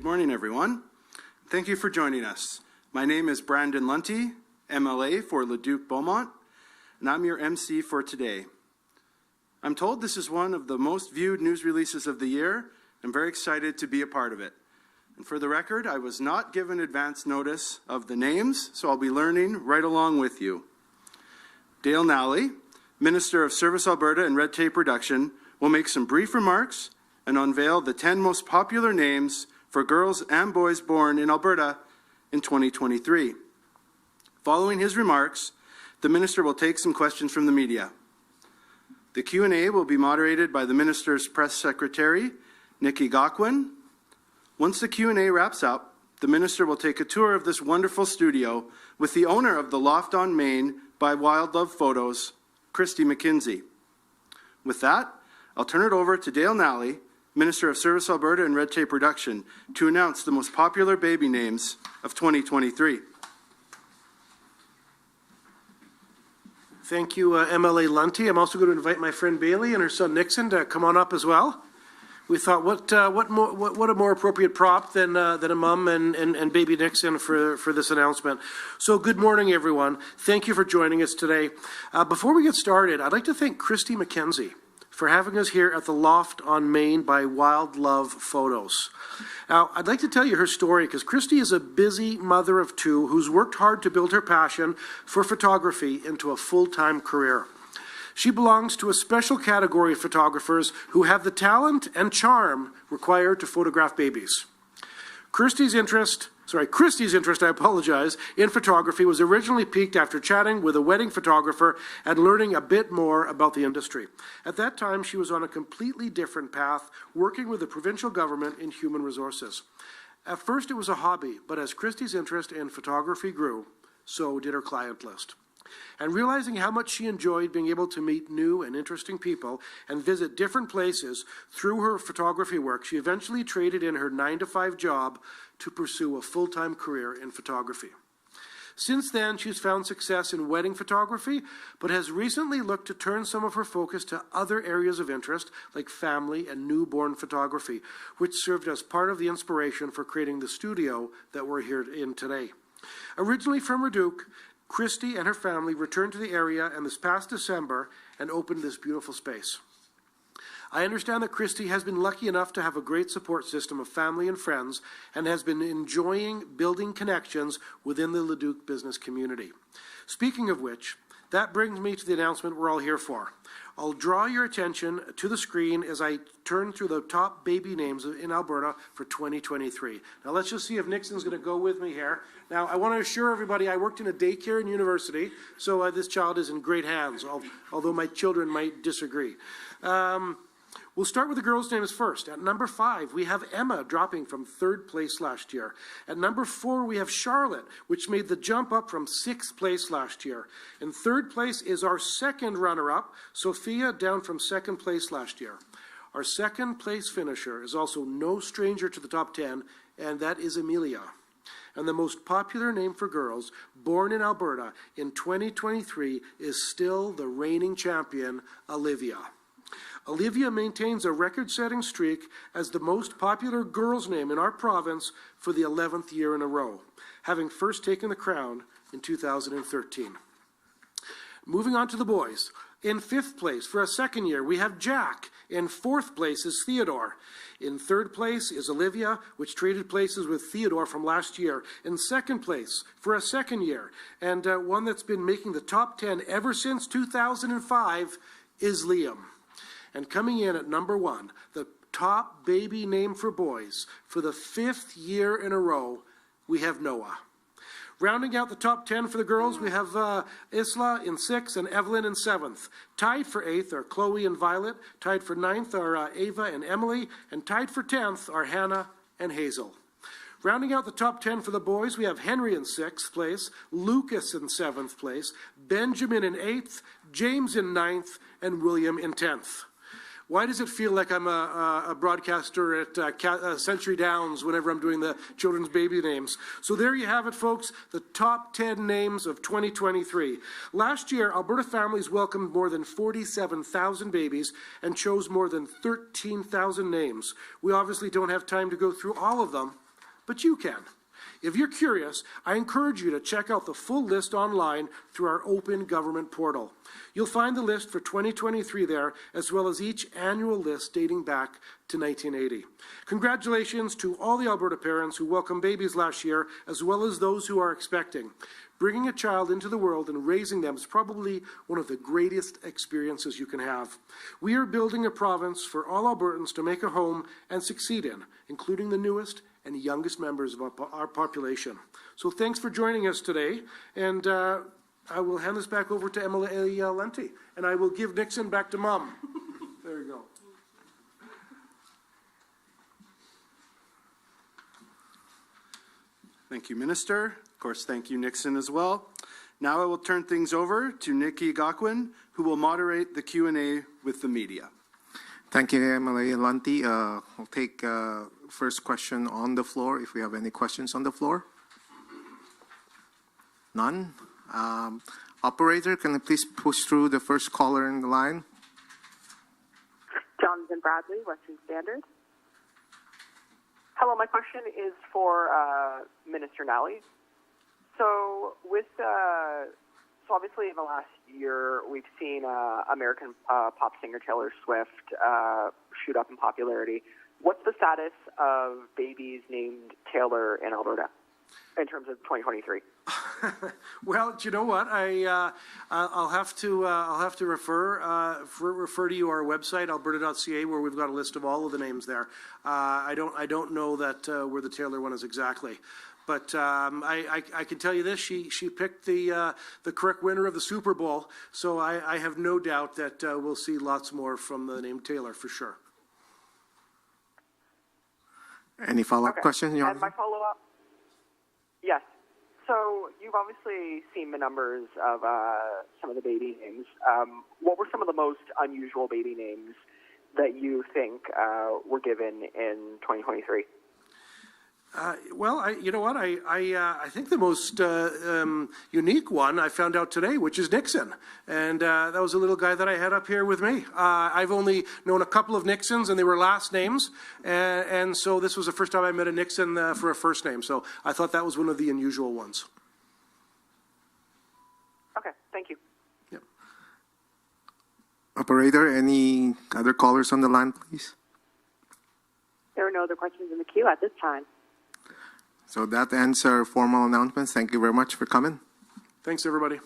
Good morning, everyone. Thank you for joining us. My name is Brandon Lunty, MLA for Leduc-Beaumont, and I'm your MC for today. I'm told this is one of the most viewed news releases of the year. I'm very excited to be a part of it. And for the record, I was not given advance notice of the names, so I'll be learning right along with you. Dale Nally, Minister of Service Alberta and Red Tape Reduction, will make some brief remarks and unveil the 10 most popular names for girls and boys born in Alberta in 2023. Following his remarks, the Minister will take some questions from the media. The Q&A will be moderated by the Minister's Press Secretary, Nikki Gawkwin. Once the Q&A wraps up, the Minister will take a tour of this wonderful studio with the owner of the Loft on Main by Wildlove Photos, Christy McKenzie. With that, I'll turn it over to Dale Nally, Minister of Service Alberta and Red Tape Reduction, to announce the most popular baby names of 2023. Thank you, MLA Lunty. I'm also going to invite my friend Bailey and her son Nixon to come on up as well. We thought, what a more appropriate prop than a mom and baby Nixon for this announcement. So good morning, everyone. Thank you for joining us today. Before we get started, I'd like to thank Christy McKenzie for having us here at the Loft on Main by Wildlove Photos. Now, I'd like to tell you her story because Christy is a busy mother of two who's worked hard to build her passion for photography into a full-time career. She belongs to a special category of photographers who have the talent and charm required to photograph babies. Christy's interest, in photography was originally piqued after chatting with a wedding photographer and learning a bit more about the industry. At that time, she was on a completely different path, working with the provincial government in human resources. At first, it was a hobby, but as Christy's interest in photography grew, so did her client list. And realizing how much she enjoyed being able to meet new and interesting people and visit different places through her photography work, she eventually traded in her 9-to-5 job to pursue a full-time career in photography. Since then, she's found success in wedding photography, but has recently looked to turn some of her focus to other areas of interest, like family and newborn photography, which served as part of the inspiration for creating the studio that we're here in today. Originally from Reduc, Christy and her family returned to the area and this past December and opened this beautiful space. I understand that Christy has been lucky enough to have a great support system of family and friends and has been enjoying building connections within the Leduc business community. Speaking of which, that brings me to the announcement we're all here for. I'll draw your attention to the screen as I turn through the top baby names in Alberta for 2023. Now let's just see if Nixon's going to go with me here. Now I want to assure everybody I worked in a daycare and university, so this child is in great hands, although my children might disagree. We'll start with the girls' names first. At number 5, we have Emma dropping from 3rd place last year. At number 4, we have Charlotte, which made the jump up from 6th place last year. In 3rd place is our second runner-up, Sophia, down from 2nd place last year. Our 2nd place finisher is also no stranger to the top 10, and that is Amelia. And the most popular name for girls born in Alberta in 2023 is still the reigning champion, Olivia. Olivia maintains a record-setting streak as the most popular girl's name in our province for the 11th year in a row, having first taken the crown in 2013. Moving on to the boys. In 5th place for a second year, we have Jack. In 4th place is Theodore. In 3rd place is Olivia, which traded places with Theodore from last year. In 2nd place for a second year, and one that's been making the top 10 ever since 2005, is Liam. And coming in at number 1, the top baby name for boys for the 5th year in a row, we have Noah. Rounding out the top 10 for the girls, we have Isla in 6th and Evelyn in 7th. Tied for 8th are Chloe and Violet. Tied for 9th are Ava and Emily. And tied for 10th are Hannah and Hazel. Rounding out the top 10 for the boys, we have Henry in 6th place, Lucas in 7th place, Benjamin in 8th, James in 9th, and William in 10th. Why does it feel like I'm a broadcaster at Century Downs whenever I'm doing the children's baby names? So there you have it, folks, the top 10 names of 2023. Last year, Alberta families welcomed more than 47,000 babies and chose more than 13,000 names. We obviously don't have time to go through all of them, but you can. If you're curious, I encourage you to check out the full list online through our open government portal. You'll find the list for 2023 there, as well as each annual list dating back to 1980. Congratulations to all the Alberta parents who welcomed babies last year, as well as those who are expecting. Bringing a child into the world and raising them is probably one of the greatest experiences you can have. We are building a province for all Albertans to make a home and succeed in, including the newest and youngest members of our population. So thanks for joining us today, and I will hand this back over to Emily Lenti, and I will give Nixon back to Mom. There you go. Thank you, Minister. Of course, thank you, Nixon, as well. Now I will turn things over to Nikki Gawkwin, who will moderate the Q&A with the media. Thank you, Emily Lunty. We'll take first question on the floor, if we have any questions on the floor. None. Operator, can you please push through the first caller in the line? Jonathan Bradley, Western Standard. Hello, my question is for Minister Nally. So obviously in the last year, we've seen American pop singer Taylor Swift shoot up in popularity. What's the status of babies named Taylor in Alberta in terms of 2023? Well, do you know what? I'll have to refer to you our website, alberta.ca, where we've got a list of all of the names there. I don't know that where the Taylor one is exactly. But I can tell you this: she picked the correct winner of the Super Bowl, so I have no doubt that we'll see lots more from the name Taylor for sure. Any follow-up question? And my follow-up, yes. So you've obviously seen the numbers of some of the baby names. What were some of the most unusual baby names that you think were given in 2023? Well, you know what? I think the most unique one I found out today, which is Nixon, and that was a little guy that I had up here with me. I've only known a couple of Nixons, and they were last names, and so this was the first time I met a Nixon for a first name. So I thought that was one of the unusual ones. Okay, thank you. Yep. Operator, any other callers on the line, please? There are no other questions in the queue at this time. So that ends our formal announcements. Thank you very much for coming. Thanks, everybody.